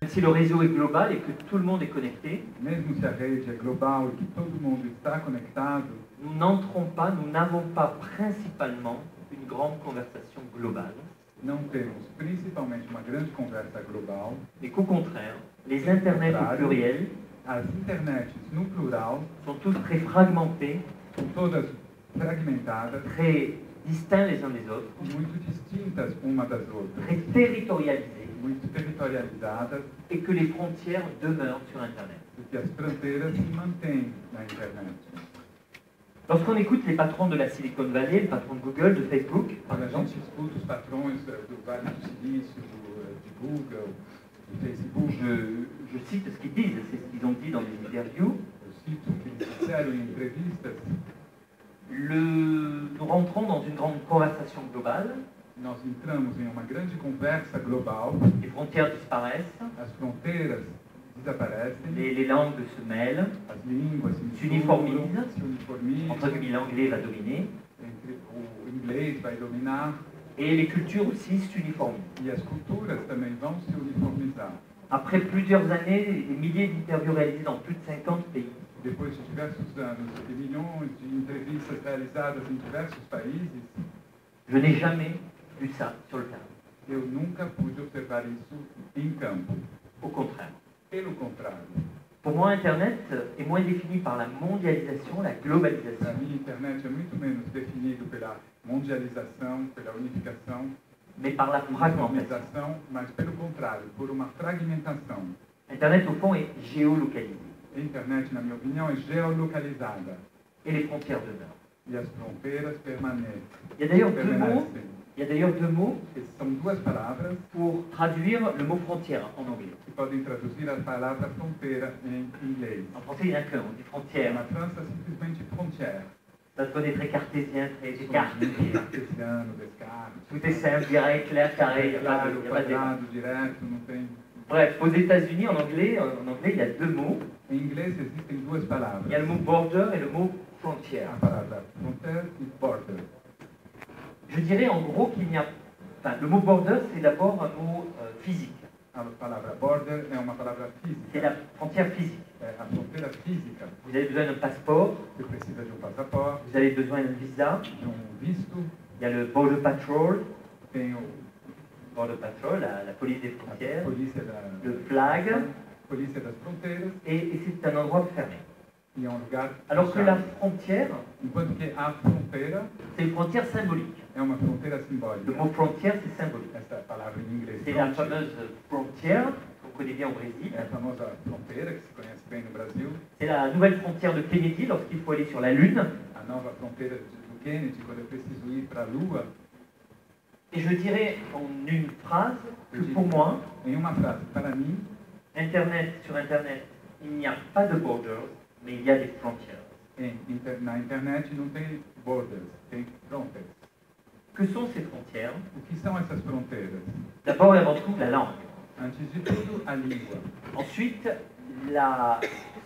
Si le réseau est global et que tout le monde est connecté, mesmo se a rede é global e que todo mundo está conectado, nous n'avons pas principalement une grande conversation globale, não temos principalmente uma grande conversa global, mais qu'au contraire, les internets au pluriel as internets no plural sont tous très fragmentés, são todas fragmentadas, très distincts les uns des autres, muito distintas uma das outras, très territorialisés, muito territorializadas, et que les frontières demeurent sur Internet. e que as fronteiras se mantêm na internet. Lorsqu'on écoute les patrons de la Silicon Valley, le patron de Google, de Facebook, par Quando a exemple, gente escuta os patrões do Vale do Silício, de Google, do Facebook, je cite ce qu'ils disent, c'est ce qu'ils ont dit dans les interviews, eu cito o que eles disseram em entrevistas, nous rentrons dans une grande conversation globale, nós entramos em uma grande conversa global, les frontières disparaissent, as fronteiras desaparecem, les langues se mêlent, as línguas se s'uniformisent, misturam, se uniformizam, entre guillemets l'anglais va dominer, o inglês vai dominar, et les cultures aussi s'uniformisent. e as culturas também vão se uniformizar. Après plusieurs années, des milliers d'interviews réalisées dans plus de 50 pays, Depois de diversos anos e milhões de entrevistas realizadas em diversos países, je n'ai jamais vu ça sur le terrain. eu nunca pude observar isso em campo. Au contraire. Pelo contrário, Pour moi, Internet est moins défini par la mondialisation, la para globalisation, mim, a internet é muito menos definido pela mondialização, pela unificação, mais par la fragmentation. uniformização, mas pelo contrário, por uma fragmentação. Internet, au fond, est géolocalisé. A internet, na minha opinião, é geolocalizada Et les frontières demeurent. e as fronteiras permanecem. Il y a d'ailleurs deux mots São duas palavras pour traduire le mot frontière en anglais. que podem traduzir a palavra fronteira em inglês. En français, il n'y en a qu'un, on dit frontière. Na França, simplesmente frontière. Ça sonne très cartésien, très écarté. Cartesiano, Descartes. Tout est simple, direct, clair, carré, il n'y a pas Claro, de débat. quadrado, direto, não tem. Bref, aux États-Unis, en anglais, il y a deux mots. Em inglês existem duas palavras. Il y a le mot border et le mot frontière. A palavra fronteira e border. Je dirais en gros qu'il n'y a... Enfin, le mot border, c'est d'abord un mot physique. A palavra border é uma palavra C'est física. la frontière physique. É a fronteira física. Vous avez besoin d'un passeport, Você precisa de passaporte, vous avez besoin d'un visa, de visto, il y a le Border Patrol, tem la police des a frontières, polícia le flag, polícia das fronteiras, et c'est un endroit fermé. e é um lugar Alors que fechado. la frontière, Enquanto que a fronteira c'est une frontière symbolique. é uma fronteira Le simbólica. mot frontière, c'est symbolique. Essa palavra em inglês C'est la frontier, fameuse frontière qu'on connaît bien au Brésil. é a famosa fronteira que se conhece bem no Brasil, C'est la nouvelle frontière de Kennedy lorsqu'il faut aller sur la Lune. a nova fronteira do Kennedy, quando eu preciso ir para a Lua. Et je dirais en une phrase que pour moi, Em uma frase, para mim, sur Internet, il n'y a pas de borders, mais il y a des frontières. na internet não tem borders, tem fronteiras. Que sont ces frontières? O que são essas fronteiras? D'abord et avant tout, la langue. Antes de tudo, a língua. Ensuite, la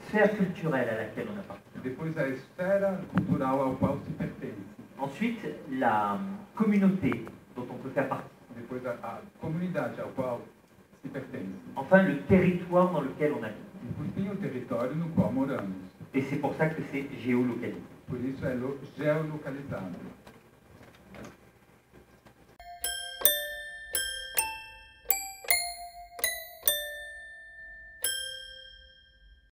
sphère culturelle à laquelle on appartient. Depois, a esfera cultural ao qual se pertence. Ensuite, la communauté dont on peut faire partie. Depois, a comunidade ao qual se pertence. Enfin, le territoire dans lequel on habite. E, por fim, o território no qual moramos. Et c'est pour ça que c'est géolocalisé. Por isso, é geolocalizado.